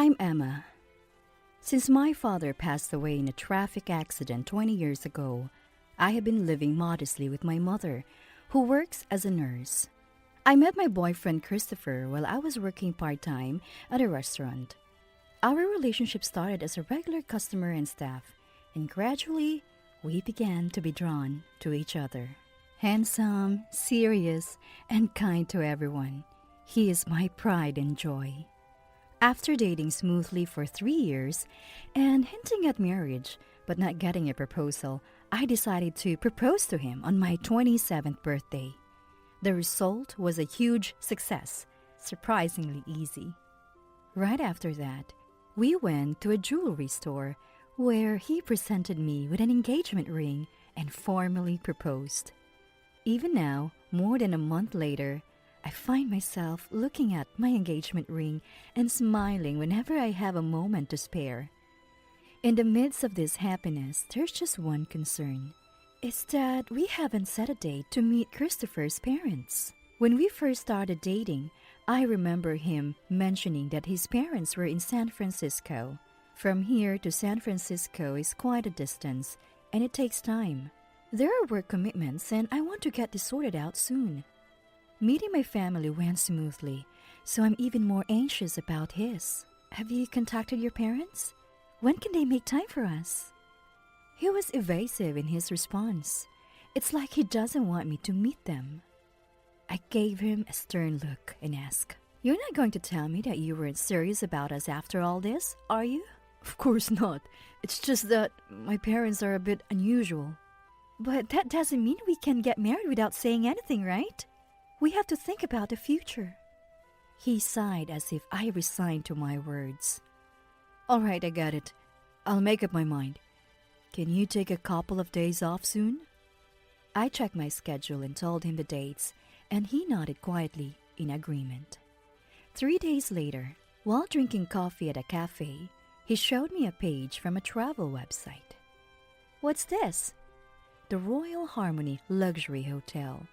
I'm Emma. Since my father passed away in a traffic accident 20 years ago, I have been living modestly with my mother, who works as a nurse. I met my boyfriend Christopher while I was working part-time at a restaurant. Our relationship started as a regular customer and staff, and gradually, we began to be drawn to each other. Handsome, serious, and kind to everyone, he is my pride and joy. After dating smoothly for 3 years and hinting at marriage but not getting a proposal, I decided to propose to him on my 27th birthday. The result was a huge success, surprisingly easy. Right after that, we went to a jewelry store where he presented me with an engagement ring and formally proposed. Even now, more than a month later, I find myself looking at my engagement ring and smiling whenever I have a moment to spare. In the midst of this happiness, there's just one concern. It's that we haven't set a date to meet Christopher's parents. When we first started dating, I remember him mentioning that his parents were in San Francisco. From here to San Francisco is quite a distance, and it takes time. There are work commitments, and I want to get this sorted out soon. Meeting my family went smoothly, so I'm even more anxious about his. Have you contacted your parents? When can they make time for us? He was evasive in his response. It's like he doesn't want me to meet them. I gave him a stern look and asked, "You're not going to tell me that you weren't serious about us after all this, are you?" "Of course not. It's just that my parents are a bit unusual." "But that doesn't mean we can get married without saying anything, right? We have to think about the future." He sighed as if I resigned to my words. "All right, I got it. I'll make up my mind. Can you take a couple of days off soon?" I checked my schedule and told him the dates, and he nodded quietly in agreement. 3 days later, while drinking coffee at a cafe, he showed me a page from a travel website. "What's this?" "The Royal Harmony Luxury Hotel.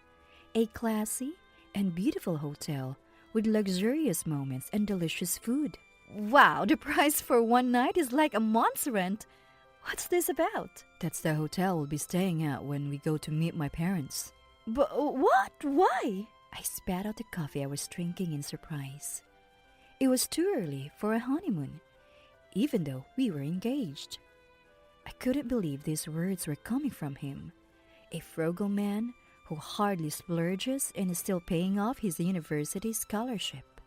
A classy and beautiful hotel with luxurious moments and delicious food." Wow, the price for one night is like a month's rent. What's this about? "That's the hotel we'll be staying at when we go to meet my parents." "But what? Why?" I spat out the coffee I was drinking in surprise. It was too early for a honeymoon, even though we were engaged. I couldn't believe these words were coming from him, a frugal man who hardly splurges and is still paying off his university scholarship.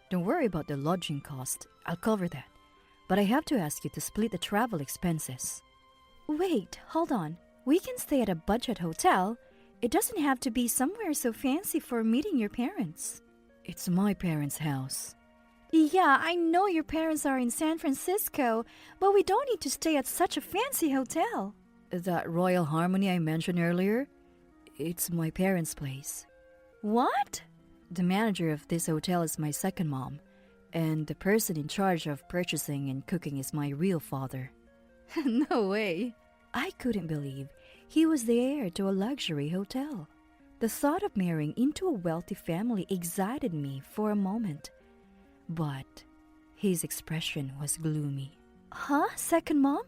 "Don't worry about the lodging cost. I'll cover that. But I have to ask you to split the travel expenses." "Wait, hold on. We can stay at a budget hotel. It doesn't have to be somewhere so fancy for meeting your parents." "It's my parents' house." "Yeah, I know your parents are in San Francisco, but we don't need to stay at such a fancy hotel." "That Royal Harmony I mentioned earlier? It's my parents' place." "What?" "The manager of this hotel is my second mom, and the person in charge of purchasing and cooking is my real father." No way. I couldn't believe he was the heir to a luxury hotel. The thought of marrying into a wealthy family excited me for a moment, but his expression was gloomy. "Huh? Second mom?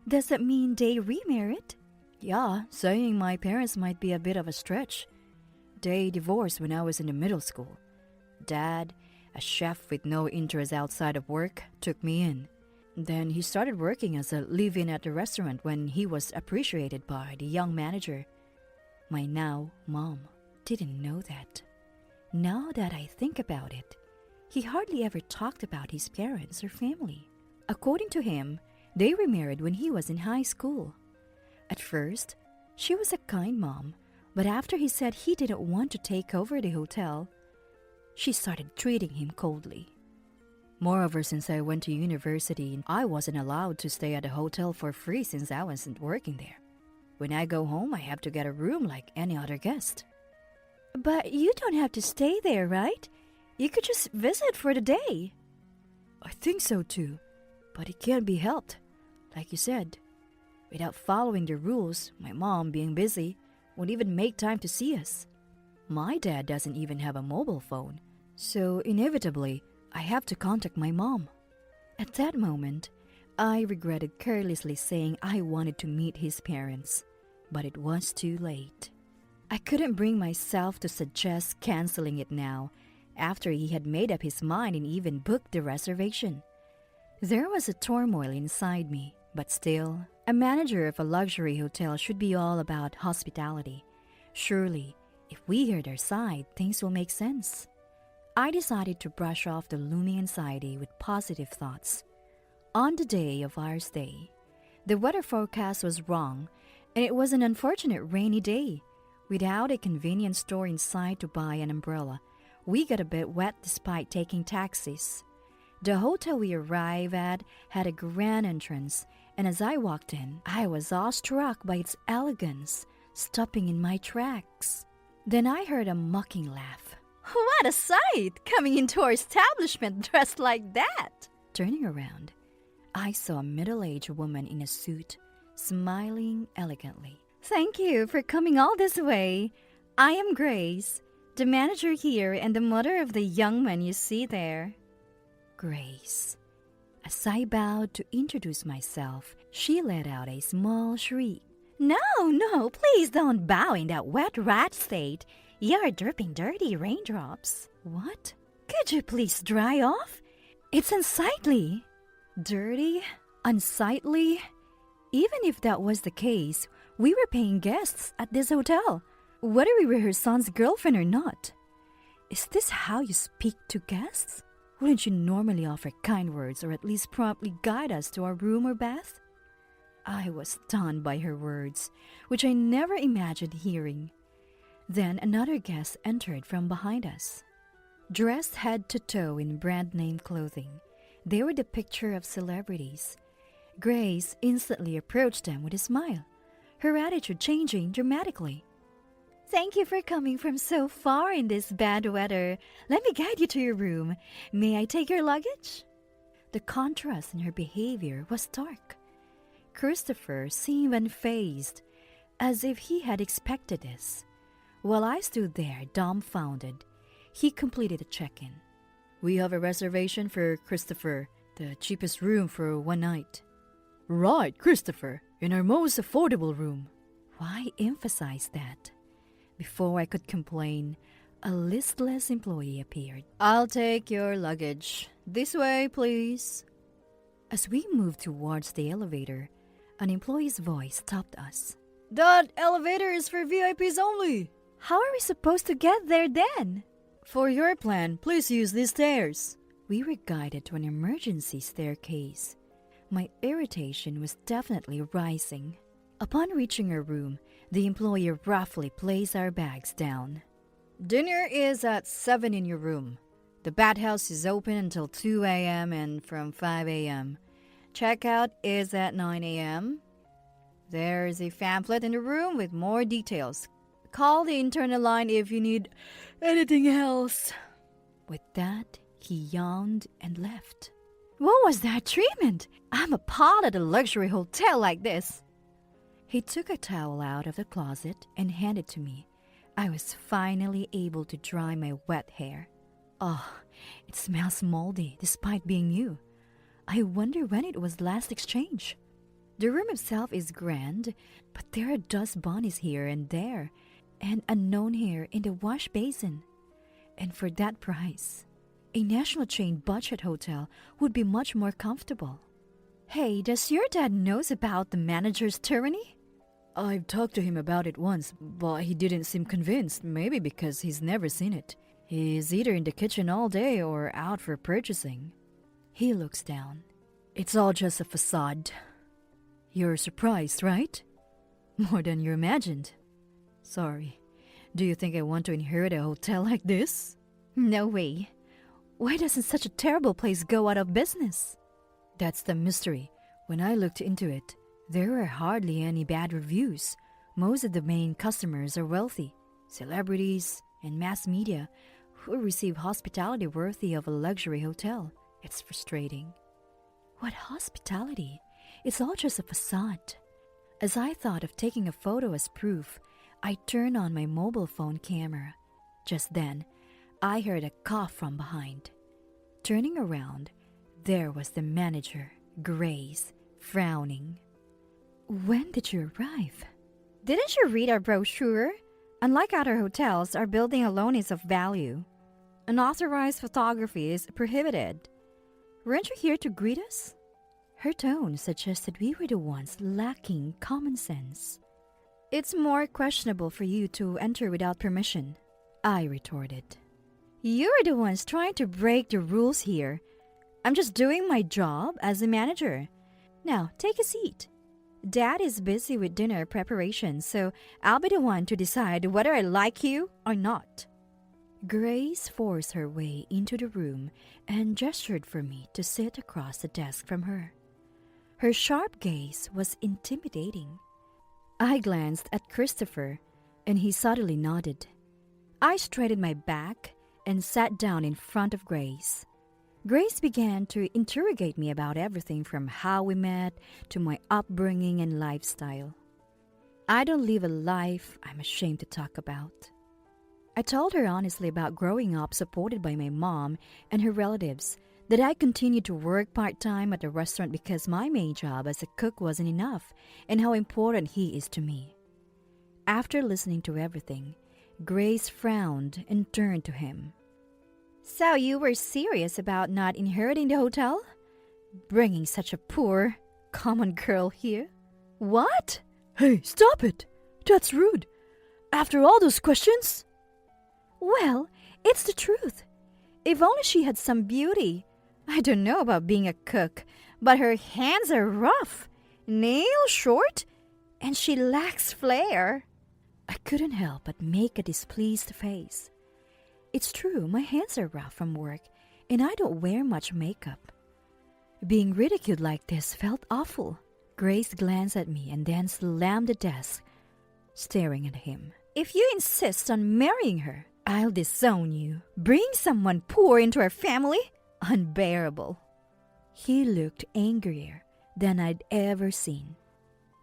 Does that mean they remarried?" "Yeah, saying my parents might be a bit of a stretch. They divorced when I was in the middle school. Dad, a chef with no interest outside of work, took me in. Then he started working as a live-in at the restaurant when he was appreciated by the young manager. My now mom didn't know that. Now that I think about it, he hardly ever talked about his parents or family. According to him, they remarried when he was in high school. At first, she was a kind mom, but after he said he didn't want to take over the hotel, she started treating him coldly. Moreover, since I went to university, I wasn't allowed to stay at a hotel for free since I wasn't working there. When I go home, I have to get a room like any other guest." "But you don't have to stay there, right? You could just visit for the day." "I think so too, but it can't be helped. Like you said, without following the rules, my mom, being busy, won't even make time to see us. My dad doesn't even have a mobile phone, so inevitably, I have to contact my mom." At that moment, I regretted carelessly saying I wanted to meet his parents, but it was too late. I couldn't bring myself to suggest canceling it now, after he had made up his mind and even booked the reservation. There was a turmoil inside me, but still, a manager of a luxury hotel should be all about hospitality. Surely, if we hear their side, things will make sense. I decided to brush off the looming anxiety with positive thoughts. On the day of our stay, the weather forecast was wrong, and it was an unfortunate rainy day. Without a convenience store in sight to buy an umbrella, we got a bit wet despite taking taxis. The hotel we arrived at had a grand entrance, and as I walked in, I was awestruck by its elegance, stopping in my tracks. Then I heard a mocking laugh. "What a sight! Coming into our establishment dressed like that!" Turning around, I saw a middle-aged woman in a suit, smiling elegantly. "Thank you for coming all this way. I am Grace, the manager here and the mother of the young man you see there." Grace. As I bowed to introduce myself, she let out a small shriek. No, please don't bow in that wet rat state. You're dripping dirty raindrops." "What? Could you please dry off? It's unsightly." Dirty? Unsightly? Even if that was the case, we were paying guests at this hotel, whether we were her son's girlfriend or not. Is this how you speak to guests? Wouldn't you normally offer kind words or at least promptly guide us to our room or bath? I was stunned by her words, which I never imagined hearing. Then another guest entered from behind us. Dressed head to toe in brand-name clothing, they were the picture of celebrities. Grace instantly approached them with a smile, her attitude changing dramatically. "Thank you for coming from so far in this bad weather. Let me guide you to your room. May I take your luggage?" The contrast in her behavior was stark. Christopher seemed unfazed, as if he had expected this. While I stood there dumbfounded, he completed a check-in. "We have a reservation for Christopher, the cheapest room for one night." "Right, Christopher, in our most affordable room." Why emphasize that? Before I could complain, a listless employee appeared. "I'll take your luggage. This way, please." As we moved towards the elevator, an employee's voice stopped us. "That elevator is for VIPs only." "How are we supposed to get there then?" "For your plan, please use these stairs." We were guided to an emergency staircase. My irritation was definitely rising. Upon reaching our room, the employee roughly placed our bags down. "Dinner is at 7 in your room. The bathhouse is open until 2 a.m. and from 5 a.m. Checkout is at 9 a.m. There is a pamphlet in the room with more details. Call the internal line if you need anything else." With that, he yawned and left. What was that treatment? I'm appalled at a luxury hotel like this. He took a towel out of the closet and handed it to me. I was finally able to dry my wet hair. Oh, it smells moldy despite being new. I wonder when it was last exchanged. The room itself is grand, but there are dust bunnies here and there, and unknown hair in the wash basin. And for that price, a national chain budget hotel would be much more comfortable. Hey, does your dad knows about the manager's tyranny? I've talked to him about it once, but he didn't seem convinced, maybe because he's never seen it. He's either in the kitchen all day or out for purchasing. He looks down. It's all just a facade. You're surprised, right? More than you imagined. Sorry. Do you think I want to inherit a hotel like this? No way. Why doesn't such a terrible place go out of business? That's the mystery. When I looked into it, there were hardly any bad reviews. Most of the main customers are wealthy, celebrities, and mass media who receive hospitality worthy of a luxury hotel. It's frustrating. What hospitality? It's all just a facade. As I thought of taking a photo as proof, I turned on my mobile phone camera. Just then, I heard a cough from behind. Turning around, there was the manager, Grace, frowning. "When did you arrive?" "Didn't you read our brochure? Unlike other hotels, our building alone is of value. Unauthorized photography is prohibited. Weren't you here to greet us?" Her tone suggested we were the ones lacking common sense. "It's more questionable for you to enter without permission," I retorted. "You're the ones trying to break the rules here. I'm just doing my job as a manager. Now, take a seat. Dad is busy with dinner preparation, so I'll be the one to decide whether I like you or not." Grace forced her way into the room and gestured for me to sit across the desk from her. Her sharp gaze was intimidating. I glanced at Christopher, and he subtly nodded. I straightened my back and sat down in front of Grace. Grace began to interrogate me about everything from how we met to my upbringing and lifestyle. I don't live a life I'm ashamed to talk about. I told her honestly about growing up supported by my mom and her relatives, that I continued to work part-time at the restaurant because my main job as a cook wasn't enough, and how important he is to me. After listening to everything, Grace frowned and turned to him. "So you were serious about not inheriting the hotel? Bringing such a poor, common girl here?" "What?" "Hey, stop it! That's rude. After all those questions?" "Well, it's the truth. If only she had some beauty. I don't know about being a cook, but her hands are rough, nails short, and she lacks flair." I couldn't help but make a displeased face. It's true, my hands are rough from work, and I don't wear much makeup. Being ridiculed like this felt awful. Grace glanced at me and then slammed the desk, staring at him. "If you insist on marrying her, I'll disown you. Bring someone poor into our family? Unbearable." He looked angrier than I'd ever seen.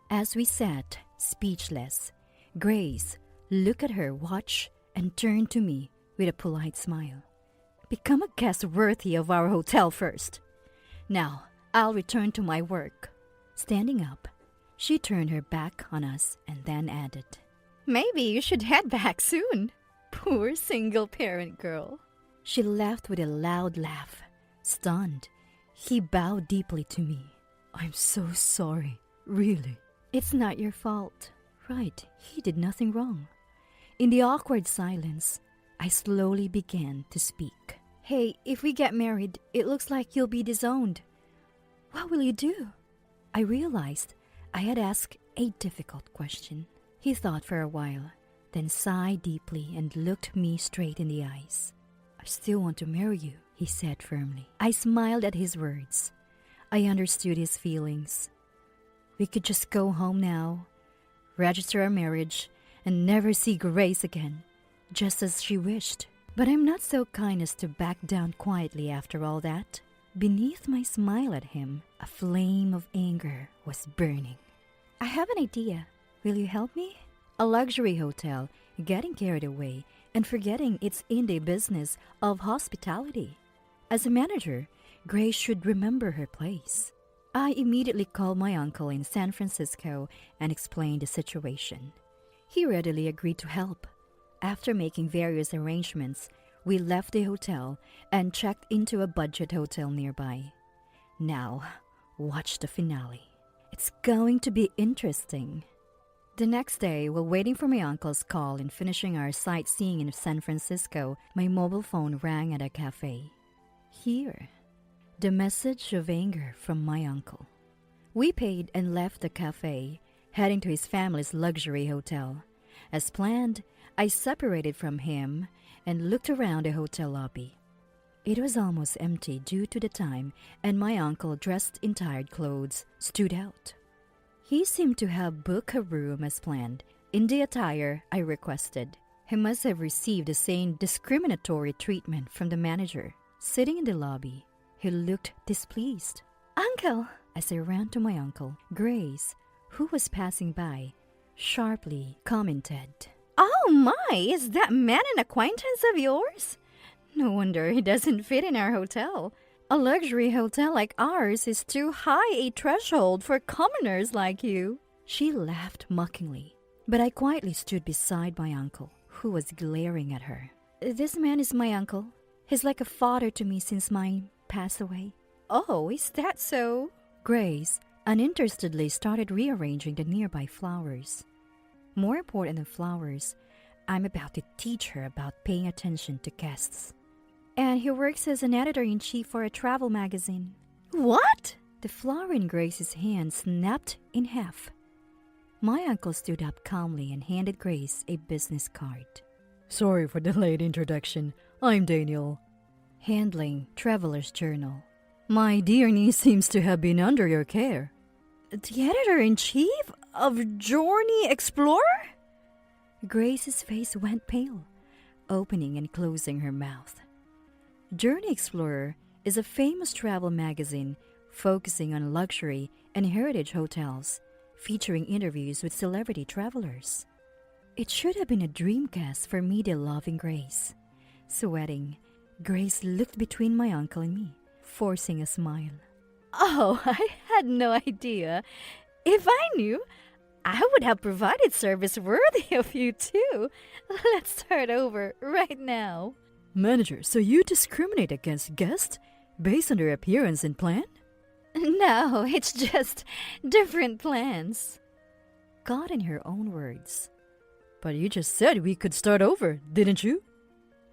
As we sat, speechless, Grace looked at her watch and turned to me with a polite smile. "Become a guest worthy of our hotel first. Now, I'll return to my work." Standing up, she turned her back on us and then added, "Maybe you should head back soon. Poor single-parent girl." She laughed with a loud laugh. Stunned, he bowed deeply to me. "I'm so sorry, really." "It's not your fault." Right, he did nothing wrong. In the awkward silence, I slowly began to speak. "Hey, if we get married, it looks like you'll be disowned. What will you do?" I realized I had asked a difficult question. He thought for a while, then sighed deeply and looked me straight in the eyes. "I still want to marry you," he said firmly. I smiled at his words. I understood his feelings. We could just go home now, register our marriage, and never see Grace again, just as she wished. But I'm not so kind as to back down quietly after all that. Beneath my smile at him, a flame of anger was burning. "I have an idea. Will you help me?" A luxury hotel, getting carried away and forgetting it's in the business of hospitality. As a manager, Grace should remember her place. I immediately called my uncle in San Francisco and explained the situation. He readily agreed to help. After making various arrangements, we left the hotel and checked into a budget hotel nearby. Now, watch the finale. It's going to be interesting. The next day, while waiting for my uncle's call and finishing our sightseeing in San Francisco, my mobile phone rang at a cafe. Here, the message of anger from my uncle. We paid and left the cafe, heading to his family's luxury hotel. As planned, I separated from him and looked around the hotel lobby. It was almost empty due to the time, and my uncle, dressed in tired clothes, stood out. He seemed to have booked a room as planned, in the attire I requested. He must have received the same discriminatory treatment from the manager. Sitting in the lobby, he looked displeased. "Uncle!" As I ran to my uncle, Grace, who was passing by, sharply commented, "Oh my, is that man an acquaintance of yours? No wonder he doesn't fit in our hotel. A luxury hotel like ours is too high a threshold for commoners like you. She laughed mockingly, but I quietly stood beside my uncle, who was glaring at her. This man is my uncle. He's like a father to me since mine passed away. Oh, is that so? Grace uninterestedly started rearranging the nearby flowers. More important than flowers, I'm about to teach her about paying attention to guests. And he works as an editor-in-chief for a travel magazine. What? The flower in Grace's hand snapped in half. My uncle stood up calmly and handed Grace a business card. Sorry for the late introduction. I'm Daniel. Handling Traveler's Journal. My dear niece seems to have been under your care. The editor-in-chief of Journey Explorer? Grace's face went pale, opening and closing her mouth. Journey Explorer is a famous travel magazine focusing on luxury and heritage hotels, featuring interviews with celebrity travelers. It should have been a dream cast for media-loving Grace. Sweating, Grace looked between my uncle and me, forcing a smile. Oh, I had no idea. If I knew, I would have provided service worthy of you too. Let's start over right now. Manager, so you discriminate against guests based on their appearance and plan? No, it's just different plans. God in her own words. But you just said we could start over, didn't you?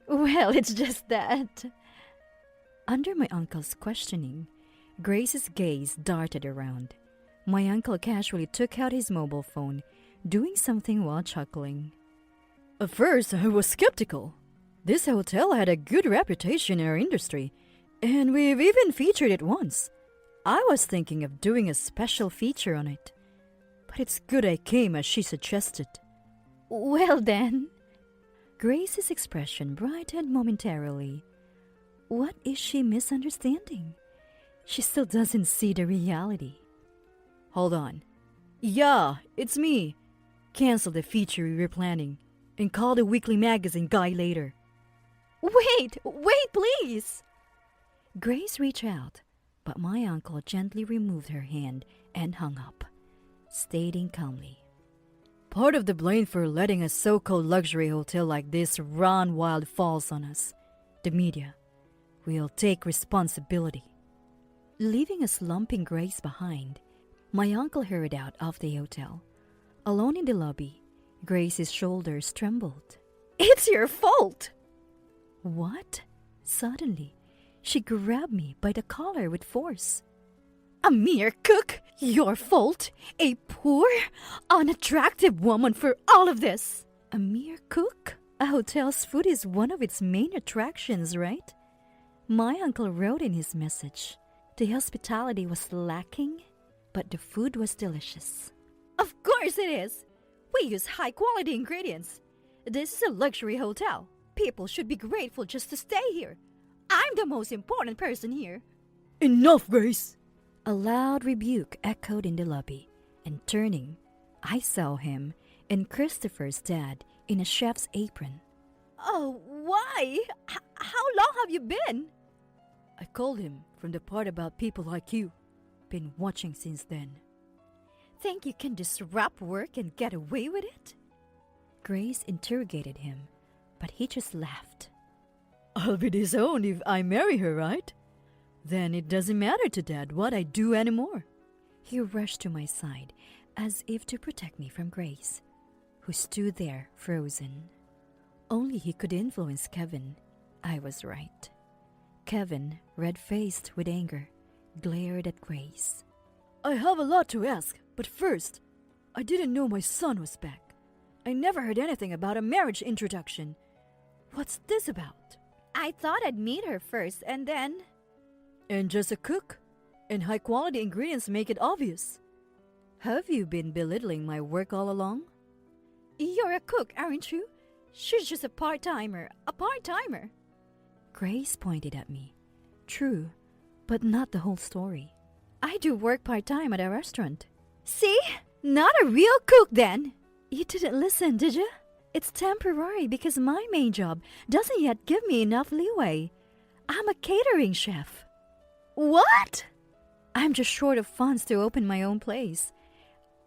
Well, it's just that. Under my uncle's questioning, Grace's gaze darted around. My uncle casually took out his mobile phone, doing something while chuckling. At first, I was skeptical. This hotel had a good reputation in our industry, and we've even featured it once. I was thinking of doing a special feature on it. But it's good I came as she suggested. Well then. Grace's expression brightened momentarily. What is she misunderstanding? She still doesn't see the reality. Hold on. Yeah, it's me. Cancel the feature we were planning and call the weekly magazine guy later. Wait, please! Grace reached out, but my uncle gently removed her hand and hung up, stating calmly, Part of the blame for letting a so-called luxury hotel like this run wild falls on us, the media. We'll take responsibility. Leaving a slumping Grace behind, my uncle hurried out of the hotel. Alone in the lobby, Grace's shoulders trembled. It's your fault! What? Suddenly, she grabbed me by the collar with force. A mere cook? Your fault? A poor, unattractive woman for all of this? A mere cook? A hotel's food is one of its main attractions, right? My uncle wrote in his message. The hospitality was lacking, but the food was delicious. Of course it is! We use high-quality ingredients. This is a luxury hotel. People should be grateful just to stay here. I'm the most important person here. Enough, Grace! A loud rebuke echoed in the lobby, and turning, I saw him and Christopher's dad in a chef's apron. Oh, why? How long have you been? I called him from the part about people like you. Been watching since then. Think you can disrupt work and get away with it? Grace interrogated him, but he just laughed. I'll be disowned if I marry her, right? Then it doesn't matter to Dad what I do anymore. He rushed to my side as if to protect me from Grace, who stood there frozen. Only he could influence Kevin. I was right. Kevin, red-faced with anger, glared at Grace. I have a lot to ask, but first, I didn't know my son was back. I never heard anything about a marriage introduction. What's this about? I thought I'd meet her first and then... And just a cook? And high-quality ingredients make it obvious. Have you been belittling my work all along? You're a cook, aren't you? She's just a part-timer. Grace pointed at me. True, but not the whole story. I do work part-time at a restaurant. See? Not a real cook then! You didn't listen, did you? It's temporary because my main job doesn't yet give me enough leeway. I'm a catering chef. What? I'm just short of funds to open my own place.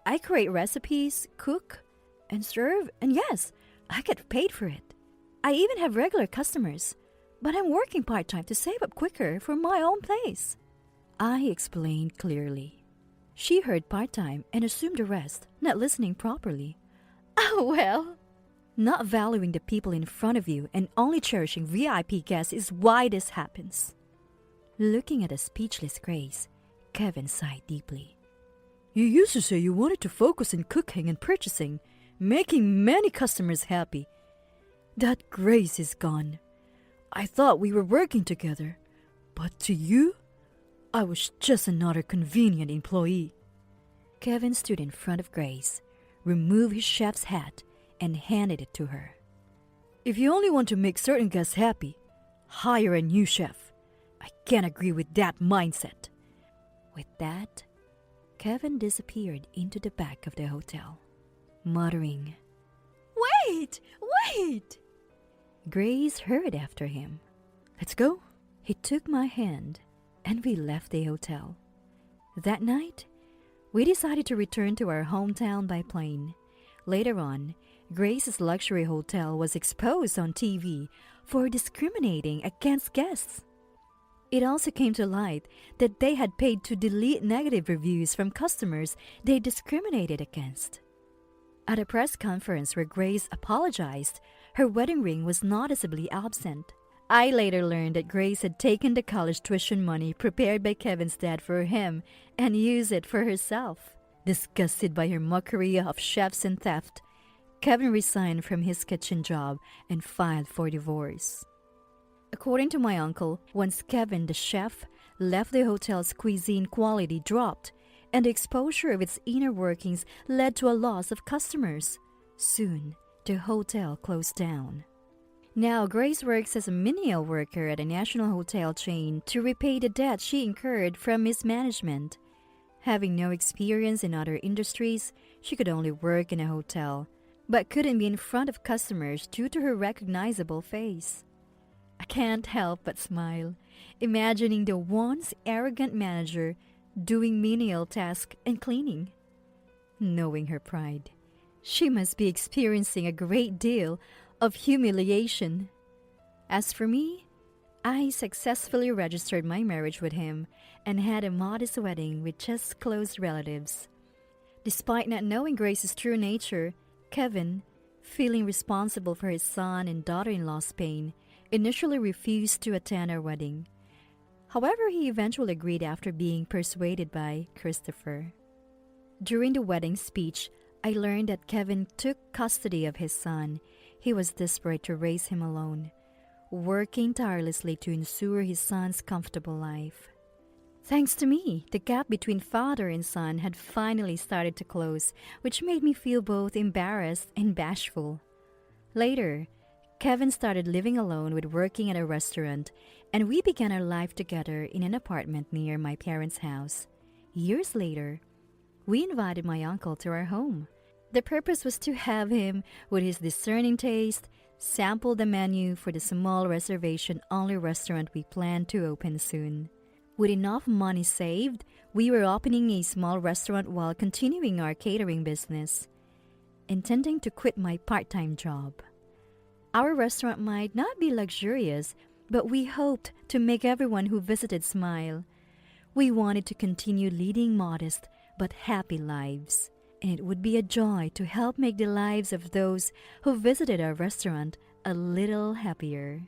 I create recipes, cook, and serve, and yes, I get paid for it. I even have regular customers, but I'm working part-time to save up quicker for my own place. I explained clearly. She heard part-time and assumed the rest, not listening properly. Oh, well. Not valuing the people in front of you and only cherishing VIP guests is why this happens. Looking at a speechless Grace, Kevin sighed deeply. You used to say you wanted to focus in cooking and purchasing, making many customers happy. That Grace is gone. I thought we were working together, but to you, I was just another convenient employee. Kevin stood in front of Grace, removed his chef's hat, and handed it to her. If you only want to make certain guests happy, hire a new chef. I can't agree with that mindset. With that, Kevin disappeared into the back of the hotel, muttering, Wait! Wait! Grace hurried after him. Let's go. He took my hand, and we left the hotel. That night, we decided to return to our hometown by plane. Later on, Grace's luxury hotel was exposed on TV for discriminating against guests. It also came to light that they had paid to delete negative reviews from customers they discriminated against. At a press conference where Grace apologized, her wedding ring was noticeably absent. I later learned that Grace had taken the college tuition money prepared by Kevin's dad for him and used it for herself. Disgusted by her mockery of chefs and theft, Kevin resigned from his kitchen job and filed for divorce. According to my uncle, once Kevin, the chef, left the hotel's cuisine quality dropped, and the exposure of its inner workings led to a loss of customers. Soon, the hotel closed down. Now, Grace works as a menial worker at a national hotel chain to repay the debt she incurred from mismanagement. Having no experience in other industries, she could only work in a hotel, but couldn't be in front of customers due to her recognizable face. I can't help but smile, imagining the once arrogant manager doing menial tasks and cleaning. Knowing her pride, she must be experiencing a great deal of humiliation. As for me, I successfully registered my marriage with him and had a modest wedding with just close relatives. Despite not knowing Grace's true nature, Kevin, feeling responsible for his son and daughter-in-law's pain, initially refused to attend our wedding. However, he eventually agreed after being persuaded by Christopher. During the wedding speech, I learned that Kevin took custody of his son. He was desperate to raise him alone, working tirelessly to ensure his son's comfortable life. Thanks to me, the gap between father and son had finally started to close, which made me feel both embarrassed and bashful. Later, Kevin started living alone with working at a restaurant, and we began our life together in an apartment near my parents' house. Years later, we invited my uncle to our home. The purpose was to have him, with his discerning taste, sample the menu for the small reservation-only restaurant we planned to open soon. With enough money saved, we were opening a small restaurant while continuing our catering business, intending to quit my part-time job. Our restaurant might not be luxurious, but we hoped to make everyone who visited smile. We wanted to continue leading modest but happy lives, and it would be a joy to help make the lives of those who visited our restaurant a little happier.